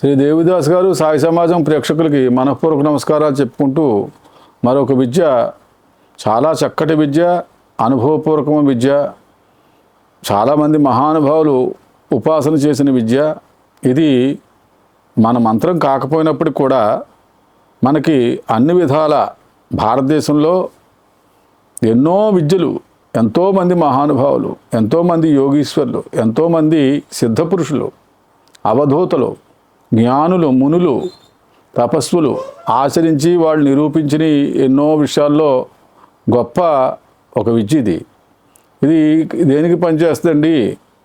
శ్రీ దేవిదాస్ గారు సాయి సమాజం ప్రేక్షకులకి మనఃపూర్వక నమస్కారాలు చెప్పుకుంటూ మరొక విద్య, చాలా చక్కటి విద్య, అనుభవపూర్వకమైన విద్య, చాలామంది మహానుభావులు ఉపాసన చేసిన విద్య. ఇది మన మంత్రం కాకపోయినప్పటికి కూడా మనకి అన్ని విధాల భారతదేశంలో ఎన్నో విద్యలు, ఎంతోమంది మహానుభావులు, ఎంతోమంది యోగీశ్వరులు, ఎంతోమంది సిద్ధపురుషులు, అవధూతలు, జ్ఞానులు, మునులు, తపస్సులు ఆచరించి వాళ్ళు నిరూపించిన ఎన్నో విషయాల్లో గొప్ప ఒక విద్య ఇది. ఇది దేనికి పనిచేస్తుందండి?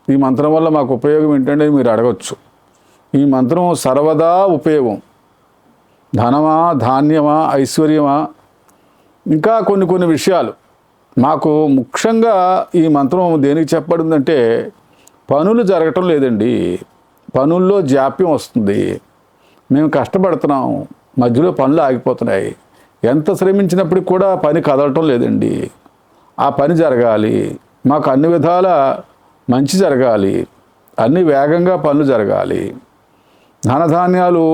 ఈ మంత్రం వల్ల మాకు ఉపయోగం ఏంటంటే మీరు అడగచ్చు. ఈ మంత్రం సర్వదా ఉపయోగం. ధనమా, ధాన్యమా, ఐశ్వర్యమా, ఇంకా కొన్ని విషయాలు మాకు ముఖ్యంగా ఈ మంత్రం దేనికి చెప్పబడిందంటే, పనులు జరగటం లేదండి, పనుల్లో జాప్యం వస్తుంది, మేము కష్టపడుతున్నాం, మధ్యలో పనులు ఆగిపోతున్నాయి, ఎంత శ్రమించినప్పటికి కూడా పని కదలటం లేదండి, ఆ పని జరగాలి, మాకు అన్ని విధాల మంచి జరగాలి, అన్ని వేగంగా పనులు జరగాలి, ధనధాన్యాలు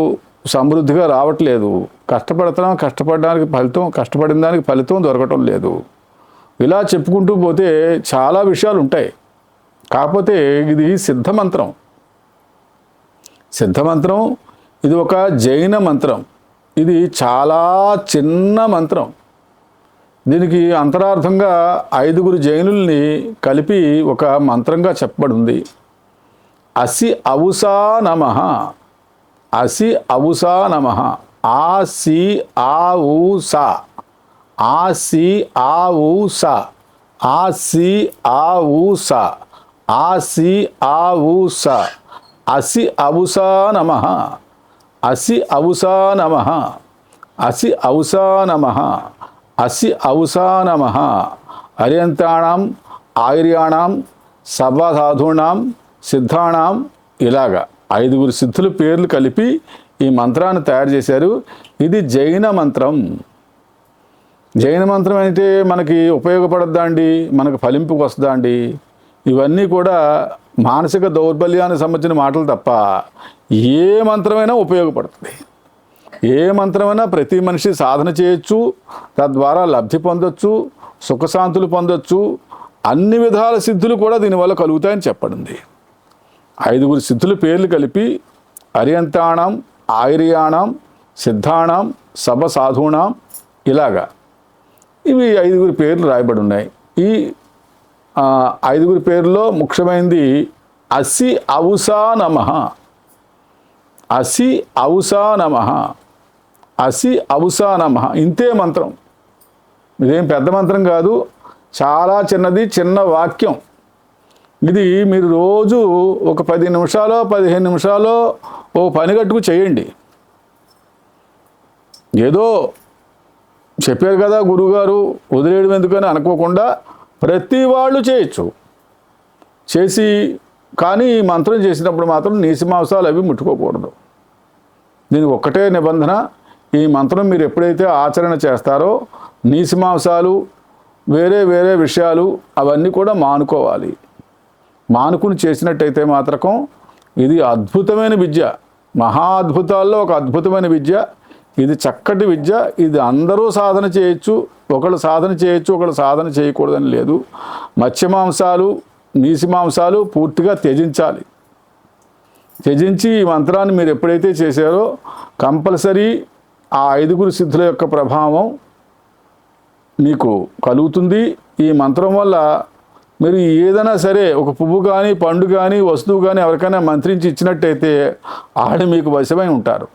సమృద్ధిగా రావట్లేదు, కష్టపడుతున్నాం, కష్టపడిన దానికి ఫలితం దొరకటం లేదు, ఇలా చెప్పుకుంటూ పోతే చాలా విషయాలు ఉంటాయి. కాకపోతే ఇది సిద్ధమంత్రం. సిద్ధమంత్రం ఇది ఒక జైన మంత్రం. ఇది చాలా చిన్న మంత్రం. దీనికి అంతరార్థంగా 5 జైనుల్ని కలిపి ఒక మంత్రంగా చెప్పబడి ఉంది. అసి అవుసా నమః, అసి అవుసా నమః, ఆసి ఆవుసా, ఆసి ఆవుసా, ఆసి ఆవుసా, ఆసి ఆవుసా, అసి అవుసా నమః, అసి అవుసా నమః, అసి అవుసా నమః, అసి అవుసా నమః. అర్యంతాణం ఆయుర్యాణం సర్వసాధూనాం సిద్ధాణం. ఇలాగా 5 సిద్ధుల పేర్లు కలిపి ఈ మంత్రాన్ని తయారు చేశారు. ఇది జైన మంత్రం. జైన మంత్రం అయితే మనకి ఉపయోగపడద్దా అండి? మనకు ఫలింపుకు వస్తుందా అండి? ఇవన్నీ కూడా మానసిక దౌర్బల్యానికి సంబంధించిన మాటలు తప్ప ఏ మంత్రమైనా ఉపయోగపడుతుంది. ఏ మంత్రమైనా ప్రతి మనిషి సాధన చేయొచ్చు, తద్వారా లబ్ధి పొందొచ్చు, సుఖశాంతులు పొందొచ్చు, అన్ని విధాల సిద్ధులు కూడా దీనివల్ల కలుగుతాయని చెప్పడింది. 5 సిద్ధుల పేర్లు కలిపి అర్యంతాణం ఆయుర్యాణం సిద్ధాణం సర్వసాధూనాం, ఇలాగా ఇవి 5 పేర్లు రాయబడి ఉన్నాయి. ఈ 5 పేర్లలో ముఖ్యమైనది అసి అవుసా నమః, అసి అవుసా నమః, అసి అవుసా నమః. ఇంతే మంత్రం. ఇదేం పెద్ద మంత్రం కాదు, చాలా చిన్నది, చిన్న వాక్యం. ఇది మీరు రోజు ఒక 10 నిమిషాలో 15 నిమిషాలో ఓ పని కట్టుకు చేయండి. ఏదో చెప్పారు కదా గురువుగారు వదిలేయడం ఎందుకని అనుకోకుండా ప్రతి వాళ్ళు చేయొచ్చు. చేసి కానీ ఈ మంత్రం చేసినప్పుడు మాత్రం నీసి మాంసాలు అవి ముట్టుకోకూడదు. దీనికి ఒక్కటే నిబంధన, ఈ మంత్రం మీరు ఎప్పుడైతే ఆచరణ చేస్తారో నీసి మాంసాలు, వేరే విషయాలు అవన్నీ కూడా మానుకోవాలి. మానుకుని చేసినట్టయితే మాత్రం ఇది అద్భుతమైన విద్య, మహా అద్భుతాల్లో ఒక అద్భుతమైన విద్య. ఇది చక్కటి విద్య. ఇది అందరూ సాధన చేయొచ్చు. ఒకళ్ళు సాధన చేయొచ్చు, ఒకళ్ళు సాధన చేయకూడదని లేదు. మత్స్యమాంసాలు, నీసి మాంసాలు పూర్తిగా త్యజించాలి. త్యజించి ఈ మంత్రాన్ని మీరు ఎప్పుడైతే చేశారో కంపల్సరీ ఆ 5 సిద్ధుల యొక్క ప్రభావం మీకు కలుగుతుంది. ఈ మంత్రం వల్ల మీరు ఏదైనా సరే ఒక పువ్వు కానీ, పండు కానీ, వస్తువు కానీ ఎవరికైనా మంత్రించి ఇచ్చినట్టయితే ఆడ మీకు వశమై ఉంటారు.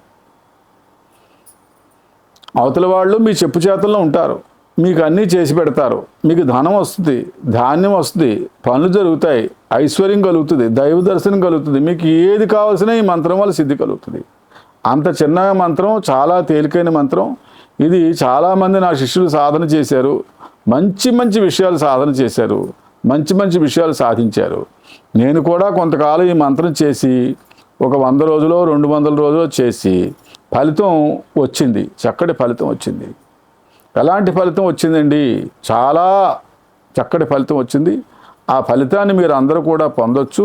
అవతల వాళ్ళు మీ చెప్పు చేతుల్లో ఉంటారు, మీకు అన్నీ చేసి పెడతారు. మీకు ధనం వస్తుంది, ధాన్యం వస్తుంది, పనులు జరుగుతాయి, ఐశ్వర్యం కలుగుతుంది, దైవ దర్శనం కలుగుతుంది. మీకు ఏది కావాల్సిన ఈ మంత్రం వల్ల సిద్ధి కలుగుతుంది. అంత చిన్న మంత్రం, చాలా తేలికైన మంత్రం. ఇది చాలామంది నా శిష్యులు సాధన చేశారు, మంచి విషయాలు సాధన చేశారు, మంచి విషయాలు సాధించారు. నేను కూడా కొంతకాలం ఈ మంత్రం చేసి ఒక 100 రోజులో 200 రోజులో చేసి ఫలితం వచ్చింది, చక్కటి ఫలితం వచ్చింది. ఎలాంటి ఫలితం వచ్చిందండి? చాలా చక్కటి ఫలితం వచ్చింది. ఆ ఫలితాన్ని మీరు అందరూ కూడా పొందొచ్చు.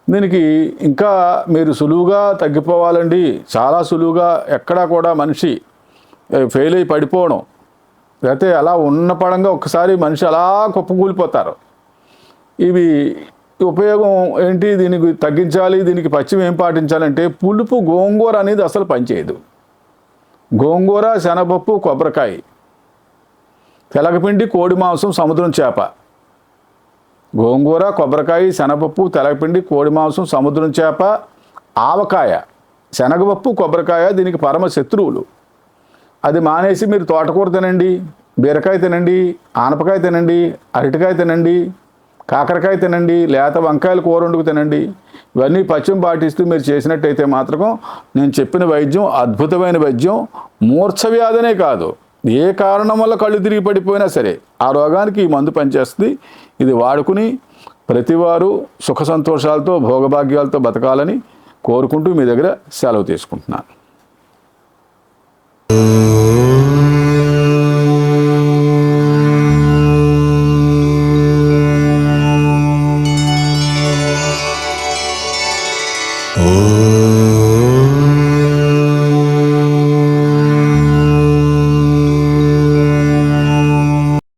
దీనికి ఇంకా మీరు సులువుగా తగ్గిపోవాలండి, చాలా సులువుగా, ఎక్కడా కూడా మనిషి ఫెయిల్ అయి పడిపోవడం, లేకపోతే అలా ఉన్న పడంగా ఒక్కసారి మనిషి అలా కుప్పకూలిపోతారు. ఇవి ఉపయోగం ఏంటి, దీనికి తగ్గించాలి, దీనికి పచ్చిమ ఏం పాటించాలంటే పులుపు గోంగూర అనేది అసలు పనిచేయదు. గోంగూర, శనగపప్పు, కొబ్బరికాయ, తెలగపిండి, కోడి మాంసం, సముద్రం చేప. గోంగూర, కొబ్బరికాయ, శనగపప్పు, తెలగపిండి, కోడి మాంసం, సముద్రం చేప, ఆవకాయ. శనగపప్పు, కొబ్బరికాయ దీనికి పరమ శత్రువులు. అది మానేసి మీరు తోటకూర తినండి, బీరకాయ తినండి, ఆనపకాయ తినండి, అరటికాయ తినండి, కాకరకాయ తినండి, లేత వంకాయలు కూర వండుకు తినండి. ఇవన్నీ పచ్చిమ పాటిస్తూ మీరు చేసినట్టయితే మాత్రం నేను చెప్పిన వైద్యం అద్భుతమైన వైద్యం. మూర్ఛ వ్యాధనే కాదు, ఏ కారణం వల్ల కళ్ళు తిరిగి పడిపోయినా సరే ఆ రోగానికి ఈ మందు పనిచేస్తుంది. ఇది వాడుకుని ప్రతివారు సుఖ సంతోషాలతో భోగభాగ్యాలతో బతకాలని కోరుకుంటూ మీ దగ్గర సెలవు తీసుకుంటున్నాను.